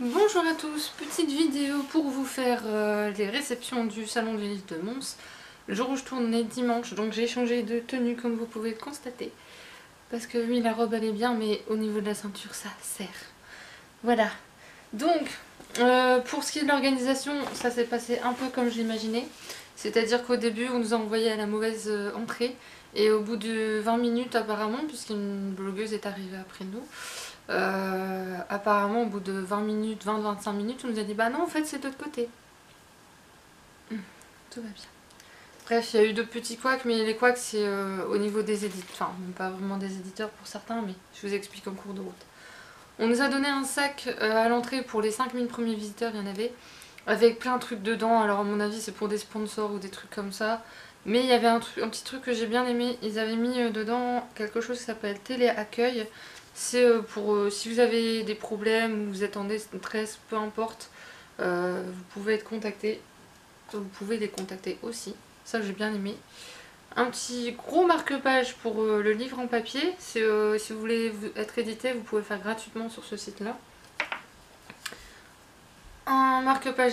Bonjour à tous, petite vidéo pour vous faire les réceptions du salon du livre de Mons. Le jour où je tourne est dimanche, donc j'ai changé de tenue comme vous pouvez le constater. Parce que oui, la robe elle est bien, mais au niveau de la ceinture ça sert. Voilà. Donc, pour ce qui est de l'organisation, ça s'est passé un peu comme je l'imaginais. C'est-à-dire qu'au début, on nous a envoyé à la mauvaise entrée. Et au bout de 20 minutes apparemment, puisqu'une blogueuse est arrivée après nous, apparemment au bout de 20 minutes, 20-25 minutes, on nous a dit bah non en fait c'est de l'autre côté. Tout va bien. Bref, il y a eu d'autres petits couacs, mais les couacs c'est au niveau des éditeurs, enfin même pas vraiment des éditeurs pour certains, mais je vous explique en cours de route. On nous a donné un sac à l'entrée pour les 5000 premiers visiteurs, il y en avait, avec plein de trucs dedans. Alors à mon avis c'est pour des sponsors ou des trucs comme ça. Mais il y avait un petit truc que j'ai bien aimé, ils avaient mis dedans quelque chose qui s'appelle téléaccueil. C'est pour si vous avez des problèmes ou vous êtes en détresse, peu importe, vous pouvez être contacté. Vous pouvez les contacter aussi, ça j'ai bien aimé. Un petit gros marque-page pour le livre en papier. Si vous voulez être édité, vous pouvez faire gratuitement sur ce site-là. Un marque-page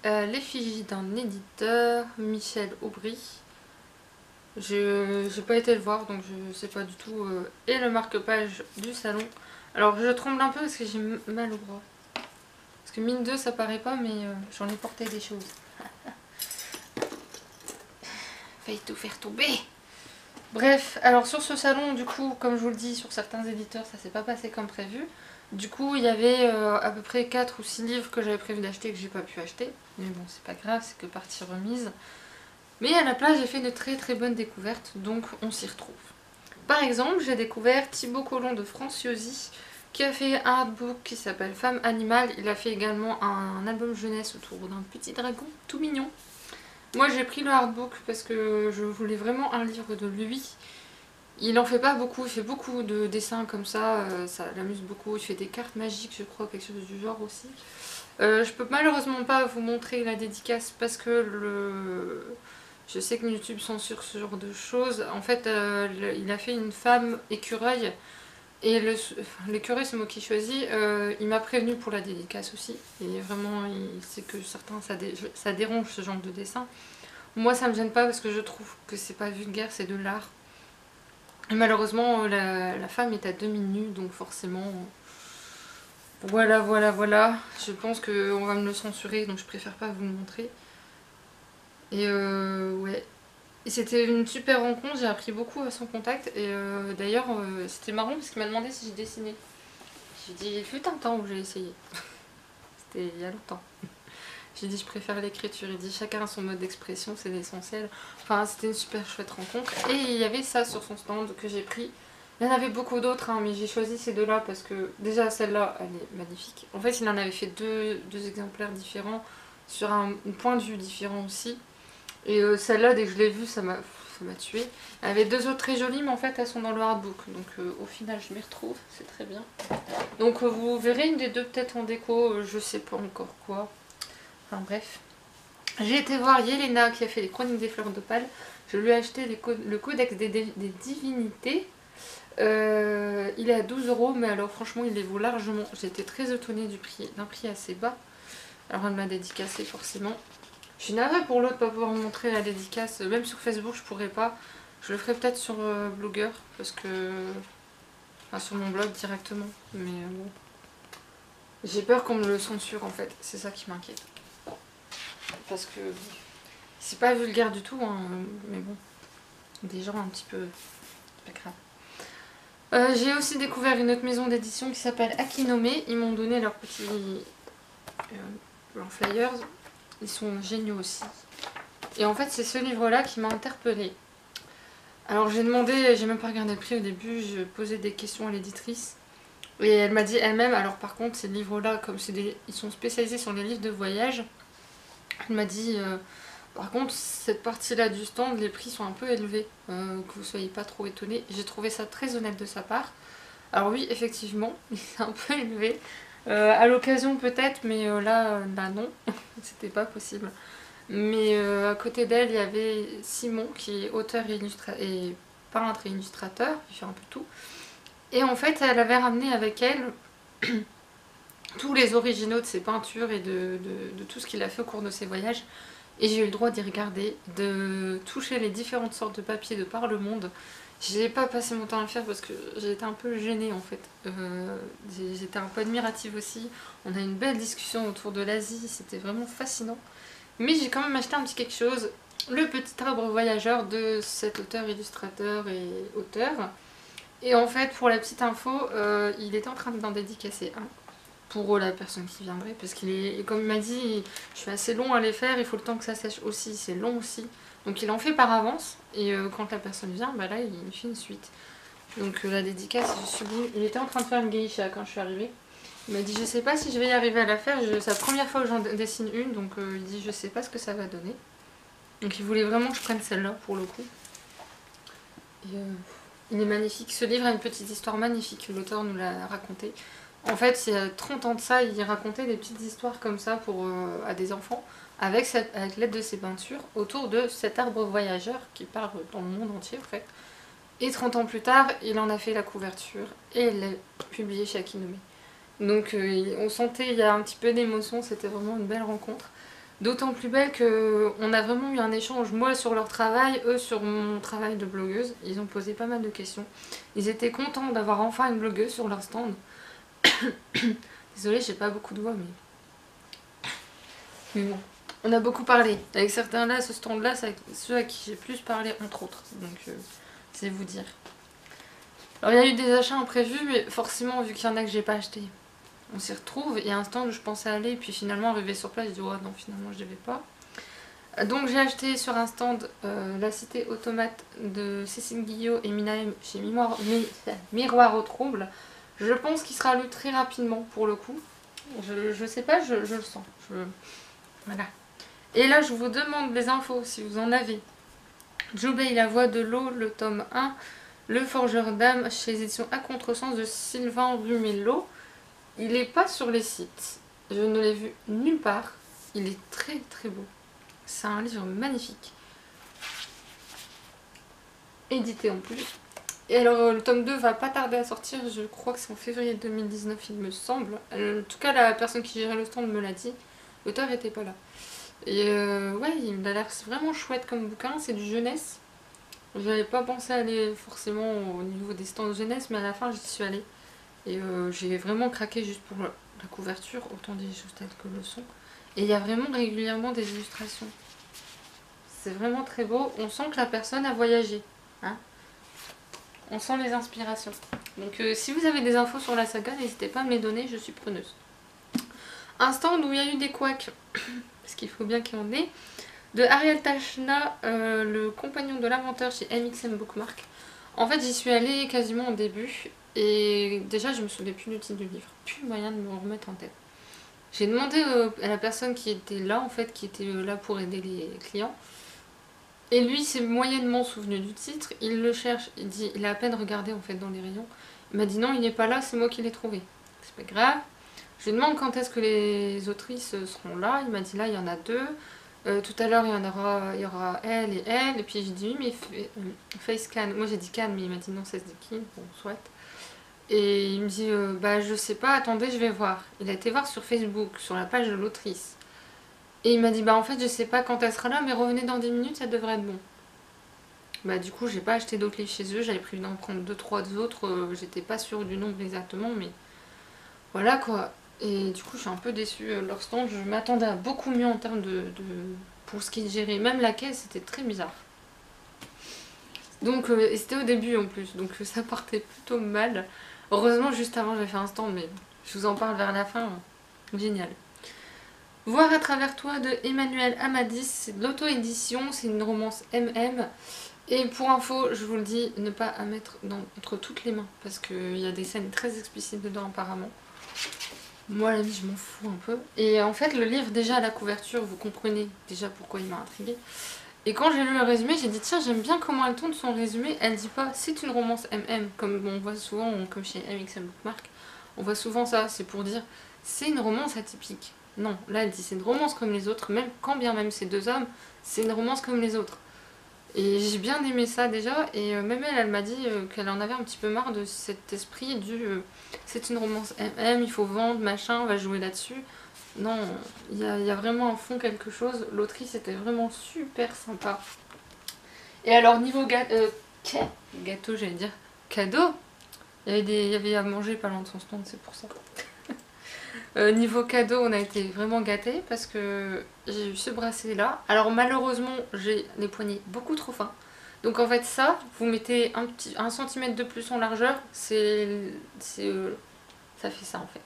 à l'effigie d'un éditeur, Michel Aubry. Je n'ai pas été le voir, donc je sais pas du tout. Et le marque-page du salon. Alors je tremble un peu parce que j'ai mal au bras. Parce que mine 2 ça paraît pas, mais j'en ai porté des choses. Failli tout faire tomber. Bref, alors sur ce salon, du coup, comme je vous le dis, sur certains éditeurs, ça s'est pas passé comme prévu. Du coup, il y avait à peu près 4 ou 6 livres que j'avais prévu d'acheter que j'ai pas pu acheter. Mais bon, c'est pas grave, c'est que partie remise. Mais à la place, j'ai fait de très très bonnes découvertes, donc on s'y retrouve. Par exemple, j'ai découvert Thibaut Collomb de Franciosi, qui a fait un artbook qui s'appelle Femme Animale. Il a fait également un album jeunesse autour d'un petit dragon tout mignon. Moi j'ai pris le artbook parce que je voulais vraiment un livre de lui. Il en fait pas beaucoup, il fait beaucoup de dessins comme ça l'amuse beaucoup. Il fait des cartes magiques je crois, quelque chose du genre aussi. Je peux malheureusement pas vous montrer la dédicace parce que je sais que YouTube censure ce genre de choses. En fait il a fait une femme écureuil. Et l'écureuil c'est moi qui choisis, il m'a prévenu pour la dédicace aussi. Et vraiment il sait que certains ça dérange ce genre de dessin. Moi ça me gêne pas parce que je trouve que c'est pas vulgaire, c'est de l'art. Et malheureusement la femme est à demi-nue donc forcément voilà. Je pense qu'on va me le censurer donc je préfère pas vous le montrer. Et ouais. Et c'était une super rencontre, j'ai appris beaucoup à son contact et d'ailleurs c'était marrant parce qu'il m'a demandé si j'ai dessiné. J'ai dit il fut un temps où j'ai essayé. C'était il y a longtemps. J'ai dit je préfère l'écriture, il dit chacun a son mode d'expression, c'est l'essentiel. Enfin c'était une super chouette rencontre. Et il y avait ça sur son stand que j'ai pris. Il y en avait beaucoup d'autres hein, mais j'ai choisi ces deux-là parce que déjà celle-là elle est magnifique. En fait il en avait fait deux exemplaires différents sur un point de vue différent aussi. Et celle-là dès que je l'ai vue ça m'a tué. Il y avait deux autres très jolies mais en fait elles sont dans le hardbook. Donc au final je m'y retrouve, c'est très bien. Donc vous verrez une des deux peut-être en déco, je sais pas encore quoi. Enfin bref. J'ai été voir Yelena qui a fait les chroniques des fleurs d'opale. Je lui ai acheté le codex des divinités. Il est à 12 €, mais alors franchement il les vaut largement. J'ai été très étonnée d'un prix assez bas. Alors elle m'a dédicacé forcément. Je suis navrée pour l'autre pas pouvoir vous montrer la dédicace. Même sur Facebook je pourrais pas. Je le ferai peut-être sur Blogger parce que... Enfin sur mon blog directement. Mais bon. J'ai peur qu'on me le censure en fait. C'est ça qui m'inquiète. Parce que c'est pas vulgaire du tout, hein, mais bon, des gens un petit peu... C'est pas grave. J'ai aussi découvert une autre maison d'édition qui s'appelle Akinome. Ils m'ont donné leurs petits leurs flyers. Ils sont géniaux aussi. Et en fait, c'est ce livre-là qui m'a interpellée. Alors j'ai demandé, j'ai même pas regardé le prix au début, je posais des questions à l'éditrice. Et elle m'a dit elle-même, alors par contre, ces livres-là, comme ils sont spécialisés sur les livres de voyage, elle m'a dit, par contre, cette partie-là du stand, les prix sont un peu élevés, que vous soyez pas trop étonnés. J'ai trouvé ça très honnête de sa part. Alors oui, effectivement, c'est un peu élevé. À l'occasion peut-être, mais là non, c'était pas possible. Mais à côté d'elle, il y avait Simon, qui est auteur et peintre et illustrateur, il fait un peu tout. Et en fait, elle avait ramené avec elle tous les originaux de ses peintures et de tout ce qu'il a fait au cours de ses voyages. Et j'ai eu le droit d'y regarder, de toucher les différentes sortes de papiers de par le monde. J'ai pas passé mon temps à le faire parce que j'ai été un peu gênée en fait. J'étais un peu admirative aussi. On a eu une belle discussion autour de l'Asie, c'était vraiment fascinant. Mais j'ai quand même acheté un petit quelque chose, le petit arbre voyageur de cet auteur, illustrateur et auteur. Et en fait, pour la petite info, il était en train d'en dédicacer un pour la personne qui viendrait, parce qu'il est, comme il m'a dit, je suis assez long à les faire, il faut le temps que ça sèche aussi, c'est long aussi. Donc il en fait par avance, et quand la personne vient, bah là il fait une suite. Donc la dédicace, je suis dit, il était en train de faire une geisha quand je suis arrivée. Il m'a dit, je sais pas si je vais y arriver à la faire, c'est la première fois que j'en dessine une, donc il dit, je sais pas ce que ça va donner. Donc il voulait vraiment que je prenne celle-là pour le coup. Et, il est magnifique, ce livre a une petite histoire magnifique, l'auteur nous l'a raconté. En fait, il y a 30 ans de ça, il racontait des petites histoires comme ça à des enfants, avec l'aide de ses peintures, autour de cet arbre voyageur qui part dans le monde entier en fait. Et 30 ans plus tard, il en a fait la couverture et il l'a publié chez Akinome. Donc on sentait, il y a un petit peu d'émotion, c'était vraiment une belle rencontre. D'autant plus belle qu'on a vraiment eu un échange, moi sur leur travail, eux sur mon travail de blogueuse. Ils ont posé pas mal de questions. Ils étaient contents d'avoir enfin une blogueuse sur leur stand. Désolée, j'ai pas beaucoup de voix, mais bon. On a beaucoup parlé. Avec certains là, ce stand là, c'est ceux à qui j'ai plus parlé entre autres. Donc c'est vous dire. Alors il y a eu des achats imprévus, mais forcément vu qu'il y en a que j'ai pas acheté, on s'y retrouve. Il y a un stand où je pensais aller, et puis finalement arrivé sur place, je dis oh non, finalement je devais pas. Donc j'ai acheté sur un stand La Cité Automate de Cécile Guillot et Minahem chez Miroir au Trouble. Je pense qu'il sera lu très rapidement pour le coup. Je sais pas, je le sens. Voilà. Et là je vous demande des infos si vous en avez. Joubei, La Voix de l'eau, le tome 1. Le Forgeur d'âme chez les éditions à contresens de Sylvain Rumello. Il n'est pas sur les sites. Je ne l'ai vu nulle part. Il est très très beau. C'est un livre magnifique. Édité en plus. Et alors le tome 2 va pas tarder à sortir. Je crois que c'est en février 2019 il me semble. En tout cas la personne qui gérait le stand me l'a dit. L'auteur était pas là. Et ouais, il a l'air vraiment chouette comme bouquin. C'est du jeunesse. J'avais pas pensé aller forcément au niveau des stands de jeunesse, mais à la fin j'y suis allée. Et j'ai vraiment craqué juste pour la couverture, autant des choses telles que le son. Et il y a vraiment régulièrement des illustrations. C'est vraiment très beau. On sent que la personne a voyagé. Hein, on sent les inspirations. Donc si vous avez des infos sur la saga, n'hésitez pas à me les donner, je suis preneuse. Un stand où il y a eu des couacs, parce qu'il faut bien qu'il y en ait. De Ariel Tachna, le compagnon de l'inventeur chez MXM Bookmark. En fait, j'y suis allée quasiment au début. Et déjà, je me souvenais plus du titre du livre. Plus moyen de me remettre en tête. J'ai demandé à la personne qui était là, en fait, qui était là pour aider les clients. Et lui, s'est moyennement souvenu du titre. Il le cherche. Il dit, il a à peine regardé, en fait, dans les rayons. Il m'a dit non, il n'est pas là, c'est moi qui l'ai trouvé. C'est pas grave. Je lui demande quand est-ce que les autrices seront là. Il m'a dit là, il y en a 2. Tout à l'heure, il y aura elle et elle. Et puis j'ai dit oui, mais face can. Moi j'ai dit can, mais il m'a dit non, ça se dit qui. Bon, soit. Et il me dit bah je sais pas, attendez, je vais voir. Il a été voir sur Facebook, sur la page de l'autrice. Et il m'a dit bah en fait, je sais pas quand elle sera là, mais revenez dans 10 minutes, ça devrait être bon. Bah du coup, j'ai pas acheté d'autres livres chez eux. J'avais prévu d'en prendre 2-3 autres. J'étais pas sûre du nombre exactement, mais voilà quoi. Et du coup je suis un peu déçue, leur stand, je m'attendais à beaucoup mieux en termes pour ce qui est géré. Même la caisse c'était très bizarre. Donc et c'était au début en plus, donc ça partait plutôt mal. Heureusement juste avant j'ai fait un stand, mais je vous en parle vers la fin. Génial. Voir à travers toi de Emmanuel Amadis, c'est de l'auto-édition, c'est une romance MM. Et pour info, je vous le dis, ne pas à mettre entre toutes les mains, parce qu'il y a des scènes très explicites dedans apparemment. Moi, à la vie, je m'en fous un peu. Et en fait, le livre, déjà à la couverture, vous comprenez déjà pourquoi il m'a intriguée. Et quand j'ai lu le résumé, j'ai dit tiens, j'aime bien comment elle tourne son résumé. Elle dit pas c'est une romance MM, comme on voit souvent, comme chez MXM Bookmark. On voit souvent ça, c'est pour dire c'est une romance atypique. Non, là elle dit c'est une romance comme les autres, même quand bien même c'est 2 hommes, c'est une romance comme les autres. Et j'ai bien aimé ça déjà, et même elle m'a dit qu'elle en avait un petit peu marre de cet esprit du c'est une romance MM, il faut vendre, machin, on va jouer là-dessus. Non, il y a vraiment en fond quelque chose. L'autrice était vraiment super sympa. Et alors niveau gâteau, j'allais dire cadeau, il y avait à manger pas loin de son stand, c'est pour ça. Niveau cadeau, on a été vraiment gâtés parce que j'ai eu ce bracelet là. Alors malheureusement, j'ai les poignets beaucoup trop fins. Donc en fait ça, vous mettez un centimètre de plus en largeur, ça fait ça en fait.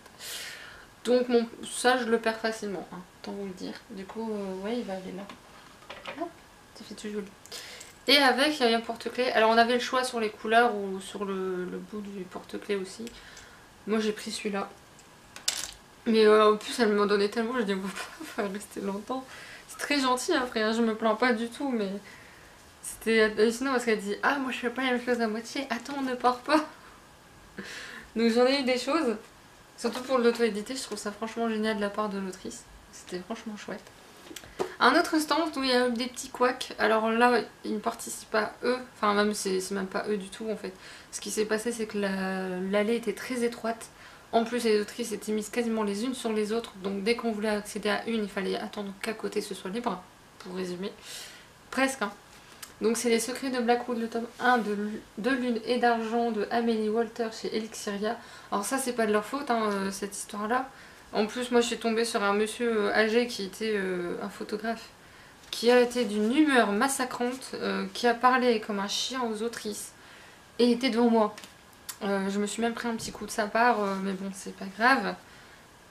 Donc ça, je le perds facilement, hein, tant vous le dire. Du coup, ouais, il va aller là. Ah, ça fait tout joli. Et avec, il y avait un porte-clés. Alors on avait le choix sur les couleurs ou sur le bout du porte-clés aussi. Moi j'ai pris celui-là. Mais en plus elle m'en donnait tellement, je dis on va pas rester longtemps. C'est très gentil après, hein, je me plains pas du tout, mais c'était hallucinant parce qu'elle dit ah moi je fais pas la même chose à moitié, attends on ne part pas. Donc j'en ai eu des choses, surtout pour l'auto-éditer, je trouve ça franchement génial de la part de l'autrice. C'était franchement chouette. Un autre stand où il y a eu des petits couacs, alors là ils ne participent pas eux, enfin même c'est même pas eux du tout en fait. Ce qui s'est passé c'est que l'allée était très étroite. En plus les autrices étaient mises quasiment les unes sur les autres, donc dès qu'on voulait accéder à une il fallait attendre qu'à côté ce soit libre, pour résumer. Presque hein. Donc c'est Les Secrets de Blackwood, le tome 1 de Lune et d'Argent de Amélie Walter chez Elixiria. Alors ça c'est pas de leur faute hein, cette histoire là. En plus moi je suis tombée sur un monsieur âgé qui était un photographe qui a été d'une humeur massacrante, qui a parlé comme un chien aux autrices et était devant moi. Je me suis même pris un petit coup de sa part, mais bon c'est pas grave.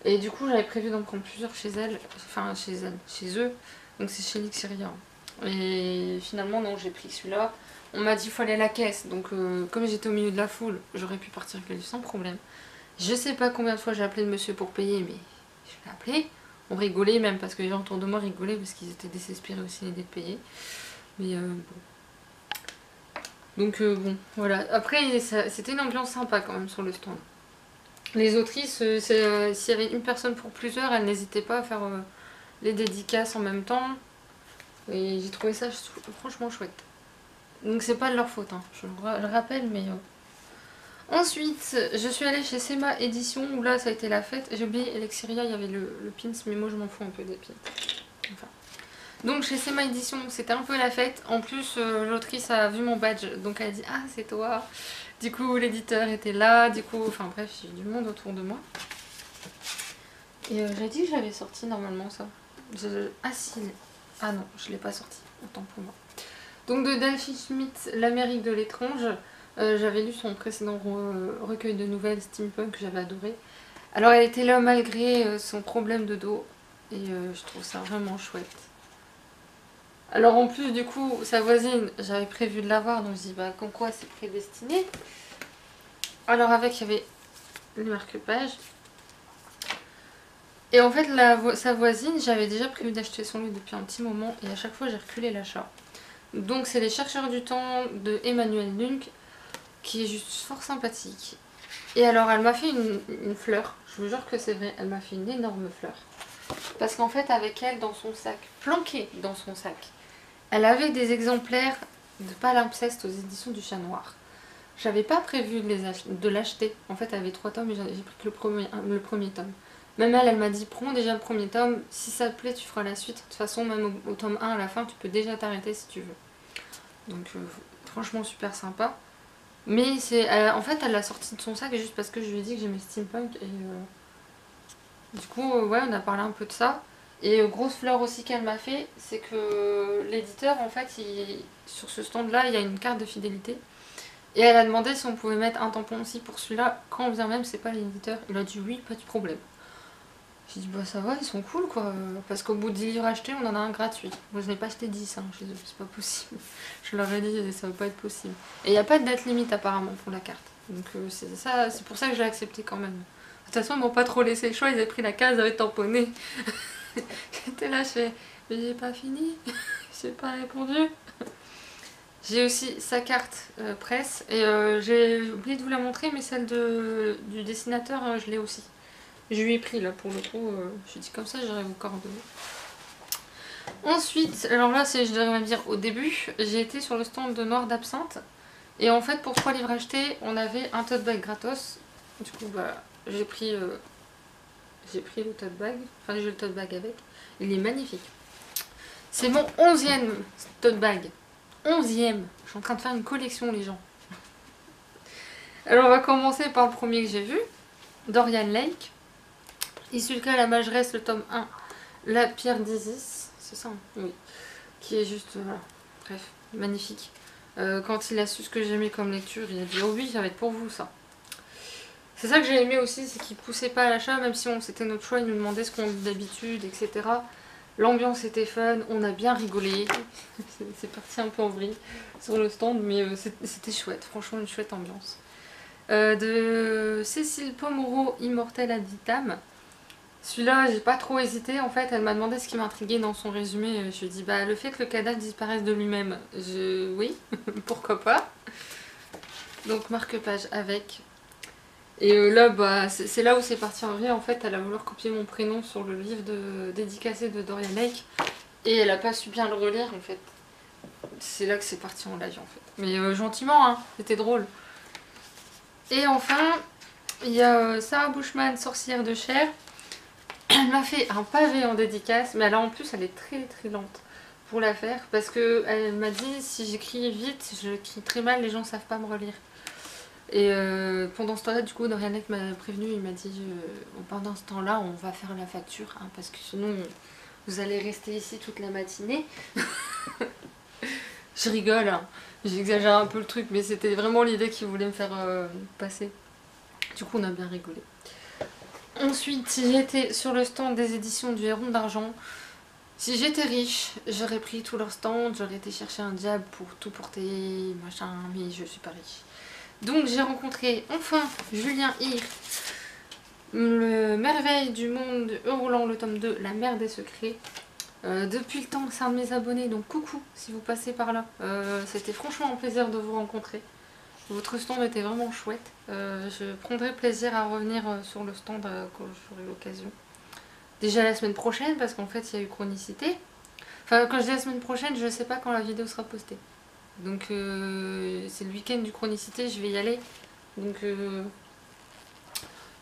Et du coup j'avais prévu d'en prendre plusieurs chez elle, enfin chez eux, donc c'est chez Elixiria. Et finalement non, j'ai pris celui-là. On m'a dit qu'il fallait la caisse, donc comme j'étais au milieu de la foule, j'aurais pu partir avec lui sans problème. Je sais pas combien de fois j'ai appelé le monsieur pour payer, mais je l'ai appelé. On rigolait même parce que les gens autour de moi rigolaient parce qu'ils étaient désespérés aussi d'être payés. Mais bon. Donc bon, voilà. Après, c'était une ambiance sympa quand même sur le stand. Les autrices, s'il y avait une personne pour plusieurs, elles n'hésitaient pas à faire les dédicaces en même temps. Et j'ai trouvé ça franchement chouette. Donc c'est pas de leur faute, hein. Je le rappelle, mais... Ensuite, je suis allée chez Sema Édition, où là ça a été la fête. J'ai oublié Elixiria, il y avait le pins, mais moi je m'en fous un peu des pins. Enfin. Donc chez Sema Édition, c'était un peu la fête. En plus, l'autrice a vu mon badge, donc elle a dit ah c'est toi. Du coup, l'éditeur était là, du coup, enfin bref, j'ai eu du monde autour de moi. Et j'ai dit que j'avais sorti normalement ça. Ah si, ah non, je l'ai pas sorti, autant pour moi. Donc de Delphi Schmidt, L'Amérique de l'étrange. J'avais lu son précédent recueil de nouvelles steampunk que j'avais adoré. Alors elle était là malgré son problème de dos et je trouve ça vraiment chouette. Alors en plus du coup sa voisine j'avais prévu de l'avoir donc je dis bah comme quoi c'est prédestiné. Alors avec il y avait le marque-page. Et en fait sa voisine j'avais déjà prévu d'acheter son livre depuis un petit moment et à chaque fois j'ai reculé l'achat. Donc c'est Les Chercheurs du Temps de Emmanuel Lunk, qui est juste fort sympathique. Et alors elle m'a fait une fleur, je vous jure que c'est vrai, elle m'a fait une énorme fleur. Parce qu'en fait avec elle dans son sac, planqué dans son sac, elle avait des exemplaires de Palimpseste aux éditions du Chat Noir. J'avais pas prévu de l'acheter, en fait elle avait 3 tomes et j'ai pris que le premier tome. Même elle m'a dit prends déjà le premier tome, si ça te plaît tu feras la suite. De toute façon même au tome 1 à la fin tu peux déjà t'arrêter si tu veux. Donc franchement super sympa. Mais c'est en fait elle l'a sorti de son sac juste parce que je lui ai dit que j'aimais steampunk et du coup ouais on a parlé un peu de ça. Et grosse fleur aussi qu'elle m'a fait, c'est que l'éditeur en fait sur ce stand là il y a une carte de fidélité. Et elle a demandé si on pouvait mettre un tampon aussi pour celui-là, quand bien même c'est pas l'éditeur. Il a dit oui, pas de problème. J'ai dit bah ça va, ils sont cool quoi, parce qu'au bout de 10 livres achetés, on en a un gratuit. Moi je n'ai pas acheté 10 hein, chez eux, c'est pas possible. Je leur ai dit ça va pas être possible. Et il n'y a pas de date limite apparemment pour la carte. Donc c'est pour ça que j'ai accepté quand même. De toute façon ils m'ont pas trop laissé le choix, ils avaient pris la case, ils avaient tamponné. J'étais là, je fais mais j'ai pas fini, j'ai pas répondu. J'ai aussi sa carte presse et j'ai oublié de vous la montrer mais celle du dessinateur je l'ai aussi. Je lui ai pris là pour le coup, je lui ai dit comme ça j'aurais vos coordonnées. Ensuite, alors là, je devrais même dire au début, j'ai été sur le stand de Noir d'Absinthe. Et en fait, pour 3 livres achetés, on avait un tote bag gratos. Du coup, bah, j'ai pris le tote bag. Enfin, j'ai le tote bag avec. Il est magnifique. C'est mon 11e tote bag. 11e. Je suis en train de faire une collection, les gens. Alors, on va commencer par le premier que j'ai vu. Dorian Lake. Isulka la mageresse, le tome 1. La pierre d'Isis. C'est ça, hein oui. Qui est juste, voilà. Bref, magnifique. Quand il a su ce que j'aimais comme lecture, il a dit oh oui, ça va être pour vous ça. C'est ça que j'ai aimé aussi, c'est qu'il poussait pas à l'achat, même si c'était notre choix, il nous demandait ce qu'on lit d'habitude, etc. L'ambiance était fun, on a bien rigolé. C'est parti un peu en vrille sur le stand, mais c'était chouette, franchement une chouette ambiance. De Cécile Pomereau, Immortel ad vitam. Celui-là, j'ai pas trop hésité. En fait, elle m'a demandé ce qui m'intriguait dans son résumé. Je lui ai dit, bah, le fait que le cadavre disparaisse de lui-même. Oui, pourquoi pas. Donc, marque-page avec. Et là, bah, c'est là où c'est parti en vrai. En fait, elle a voulu recopier mon prénom sur le livre dédicacé de Dorian Lake. Et elle a pas su bien le relire, en fait. C'est là que c'est parti en live, en fait. Mais gentiment, hein, c'était drôle. Et enfin, il y a Sarah Bushman, Sorcière de chair. Elle m'a fait un pavé en dédicace, mais alors en plus elle est très très lente pour la faire parce que elle m'a dit si j'écris vite, je crie très mal, les gens savent pas me relire. Et pendant ce temps-là, du coup, Dorian Lake m'a prévenu, il m'a dit pendant ce temps-là, on va faire la facture hein, parce que sinon vous allez rester ici toute la matinée. Je rigole, hein. J'exagère un peu le truc, mais c'était vraiment l'idée qu'il voulait me faire passer. Du coup, on a bien rigolé. Ensuite, si j'étais sur le stand des éditions du Héron d'Argent, si j'étais riche, j'aurais pris tout leur stand, j'aurais été chercher un diable pour tout porter, machin, mais je suis pas riche. Donc j'ai rencontré enfin Julien Hir, le merveille du monde de Hurlant, le tome 2, La mer des secrets. Depuis le temps, c'est un de mes abonnés, donc coucou si vous passez par là. C'était franchement un plaisir de vous rencontrer. Votre stand était vraiment chouette. Je prendrai plaisir à revenir sur le stand quand j'aurai l'occasion. Déjà la semaine prochaine, parce qu'en fait il y a eu chronicité. Enfin, quand je dis la semaine prochaine, je ne sais pas quand la vidéo sera postée. Donc c'est le week-end du chronicité, je vais y aller. Donc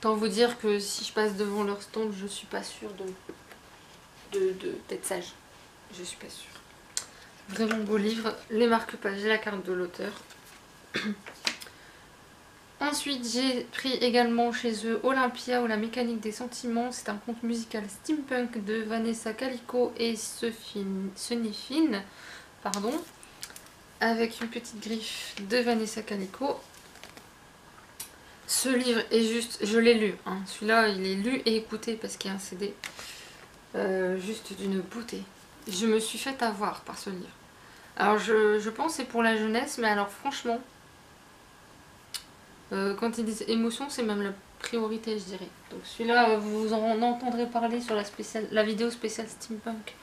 autant vous dire que si je passe devant leur stand, je suis pas sûre d'être sage. Je suis pas sûre. Vraiment beau livre. Les marque-pages et la carte de l'auteur. Ensuite, j'ai pris également chez eux Olympia ou la mécanique des sentiments. C'est un conte musical steampunk de Vanessa Calico et Sunny pardon, avec une petite griffe de Vanessa Calico. Ce livre est juste, je l'ai lu, hein. Celui-là il est lu et écouté parce qu'il y a un CD. Juste d'une beauté. Je me suis fait avoir par ce livre. Alors je pense que c'est pour la jeunesse, mais alors franchement, quand ils disent émotion, c'est même la priorité, je dirais. Donc celui-là, vous en entendrez parler sur la vidéo spéciale steampunk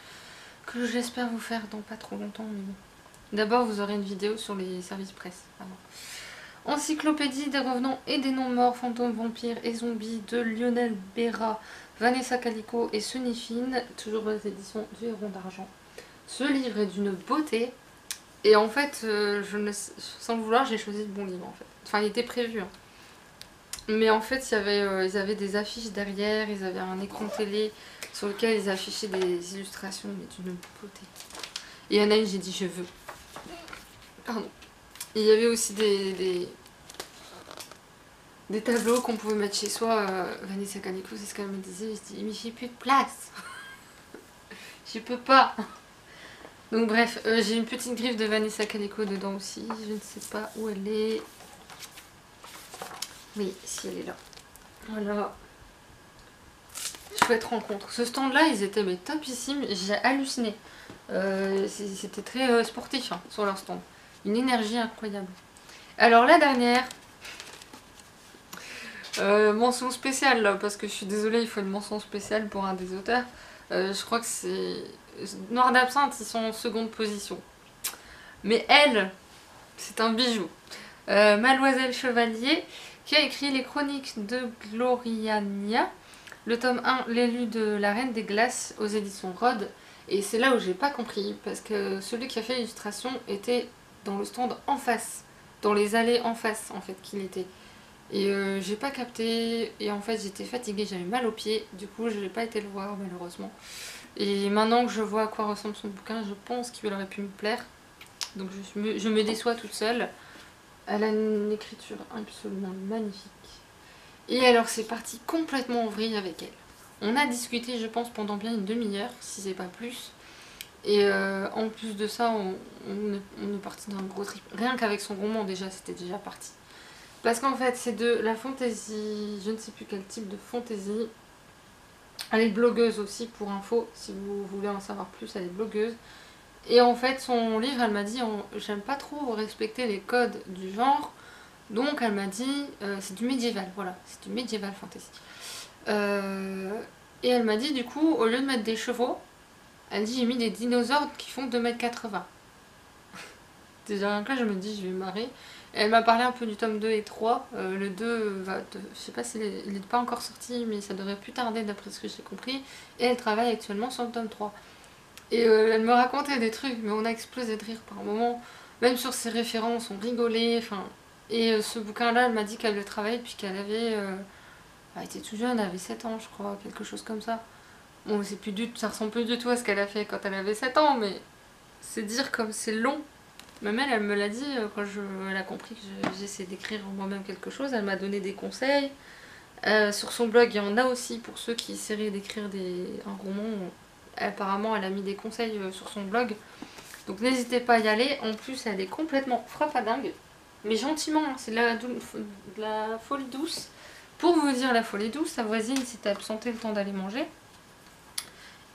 que j'espère vous faire dans pas trop longtemps. Mais bon. D'abord, vous aurez une vidéo sur les services presse. Avant. Encyclopédie des revenants et des non-morts, fantômes, vampires et zombies de Lionel Béra, Vanessa Calico et Sunny Fine, toujours aux éditions du Héron d'Argent. Ce livre est d'une beauté. Et en fait, sans le vouloir, j'ai choisi le bon livre en fait. Enfin, il était prévu. Hein. Mais en fait, ils avaient des affiches derrière, ils avaient un écran télé sur lequel ils affichaient des illustrations, mais d'une beauté. Et il y en a une, j'ai dit je veux. Pardon. Et il y avait aussi des tableaux qu'on pouvait mettre chez soi. Vanessa Canico, c'est ce qu'elle me disait. Je dis, mais j'ai plus de place. Je peux pas. Donc bref, j'ai une petite griffe de Vanessa Calico dedans aussi. Je ne sais pas où elle est. Oui, si elle est là. Voilà. Chouette rencontre. Ce stand-là, ils étaient mais topissimes. J'ai halluciné. C'était très sportif hein, sur leur stand. Une énergie incroyable. Alors la dernière. Mention spéciale là, parce que je suis désolée, il faut une mention spéciale pour un des auteurs. Je crois que c'est... Noir d'Absinthe, ils sont en seconde position. Mais elle, c'est un bijou. Mademoiselle Chevalier, qui a écrit les chroniques de Gloriania, le tome 1, l'élu de la Reine des Glaces, aux éditions Rhodes, Et c'est là où j'ai pas compris, parce que celui qui a fait l'illustration était dans le stand en face, dans les allées en face en fait qu'il était. Et j'ai pas capté, et en fait j'étais fatiguée, j'avais mal aux pieds, du coup je n'ai pas été le voir malheureusement. Et maintenant que je vois à quoi ressemble son bouquin, je pense qu'il aurait pu me plaire. Donc je me déçois toute seule. Elle a une écriture absolument magnifique. Et alors c'est parti complètement en vrille avec elle. On a discuté je pense pendant bien une demi-heure, si c'est pas plus. Et en plus de ça, on est parti d'un gros trip. Rien qu'avec son roman déjà, c'était déjà parti. Parce qu'en fait, c'est de la fantaisie, je ne sais plus quel type de fantaisie. Elle est blogueuse aussi, pour info, si vous voulez en savoir plus, elle est blogueuse. Et en fait, son livre, elle m'a dit, j'aime pas trop respecter les codes du genre, donc elle m'a dit, c'est du médiéval, voilà, c'est du médiéval fantasy. Et elle m'a dit, du coup, au lieu de mettre des chevaux, elle dit, j'ai mis des dinosaures qui font 2,80 m. Déjà, là, je me dis, je vais marrer. Elle m'a parlé un peu du tome 2 et 3. Le 2, je sais pas s'il n'est pas encore sorti, mais ça devrait plus tarder d'après ce que j'ai compris. Et elle travaille actuellement sur le tome 3. Et elle me racontait des trucs, mais on a explosé de rire par moments. Même sur ses références, on rigolait. Enfin, et ce bouquin-là, elle m'a dit qu'elle le travaillait depuis qu'elle avait... elle était tout jeune, elle avait 7 ans, je crois, quelque chose comme ça. Bon, ça ressemble plus du tout à ce qu'elle a fait quand elle avait 7 ans, mais c'est dire comme c'est long. Même elle me l'a dit quand elle a compris que j'essaie d'écrire moi-même quelque chose. Elle m'a donné des conseils. Sur son blog, il y en a aussi pour ceux qui essaieraient d'écrire un roman. Apparemment, elle a mis des conseils sur son blog. Donc n'hésitez pas à y aller. En plus, elle est complètement frappadingue. Mais gentiment, hein, c'est de la folie douce. Pour vous dire la folie douce, sa voisine s'était absentée le temps d'aller manger.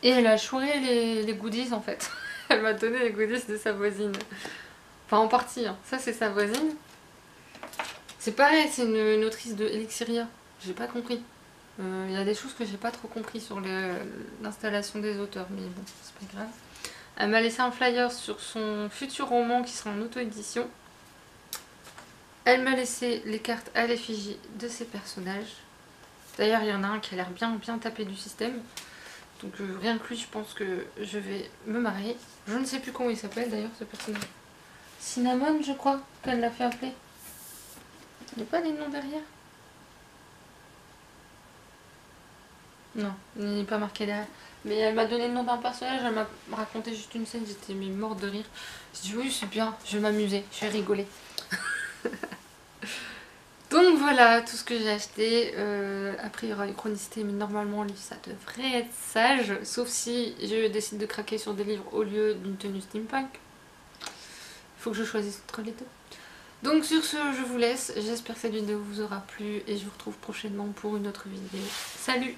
Et elle a chouré les goodies en fait. Elle m'a donné les goodies de sa voisine. Enfin, en partie, hein. Ça c'est sa voisine. C'est pareil, c'est une autrice de Elixiria. J'ai pas compris. Il y a des choses que j'ai pas trop compris sur l'installation des auteurs, mais bon, c'est pas grave. Elle m'a laissé un flyer sur son futur roman qui sera en auto-édition. Elle m'a laissé les cartes à l'effigie de ses personnages. D'ailleurs, il y en a un qui a l'air bien tapé du système. Donc rien que lui, je pense que je vais me marier. Je ne sais plus comment il s'appelle d'ailleurs ce personnage. Cinnamon, je crois, qu'elle l'a fait appeler. Il n'y a pas des noms derrière? Non, il n'est pas marqué derrière. Mais elle m'a donné le nom d'un personnage, elle m'a raconté juste une scène, j'étais morte de rire. J'ai dit oui, c'est bien, je vais m'amuser, je vais rigoler. Donc voilà tout ce que j'ai acheté. Après il y aura une chronicité, mais normalement ça devrait être sage. Sauf si je décide de craquer sur des livres au lieu d'une tenue steampunk. Il faut que je choisisse entre les deux. Donc sur ce, je vous laisse. J'espère que cette vidéo vous aura plu et je vous retrouve prochainement pour une autre vidéo. Salut!